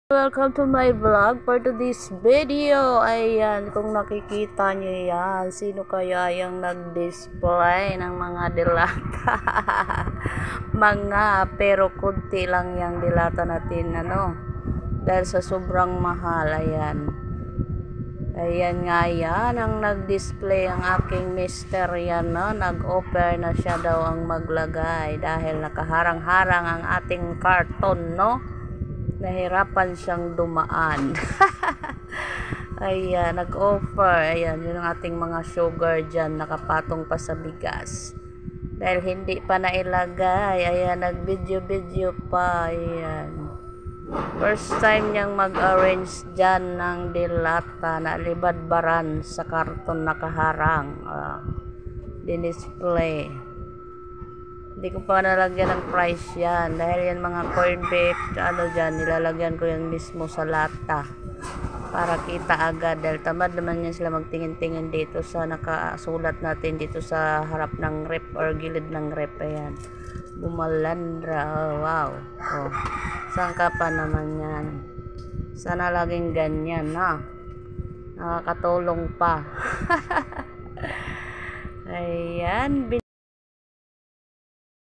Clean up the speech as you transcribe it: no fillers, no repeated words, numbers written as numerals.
Welcome to my vlog for today's video. Ayan, kung nakikita nyo yan, sino kaya yung nag-display ng mga dilata? Pero kunti lang yung dilata natin, dahil sa sobrang mahal. Ayan nga yan, ang nag-display ang aking mister yan, nag-offer na siya daw ang maglagay dahil nakaharang-harang ang ating karton, nahirapan siyang dumaan. Ayan, nag-offer. Ayan, yun ang ating mga sugar dyan, nakapatong pa sa bigas. Dahil hindi pa nailagay. Ayan, nag-video pa. Ayan. First time niyang mag-arrange dyan ng dilata na libadbaran sa karton nakaharang. Dinisplay. Hindi ko pa nalagyan ng price yan. Dahil yan mga corned beef, dyan, nilalagyan ko yan mismo sa lata. Para kita agad. Dahil tamad naman yan sila magtingin-tingin dito sa nakasulat natin dito sa harap ng rep or gilid ng rep. Ayan. Bumalandra. Oh, wow. Oh. Saan ka pa naman yan? Sana laging ganyan, Nakakatulong pa. Ayan.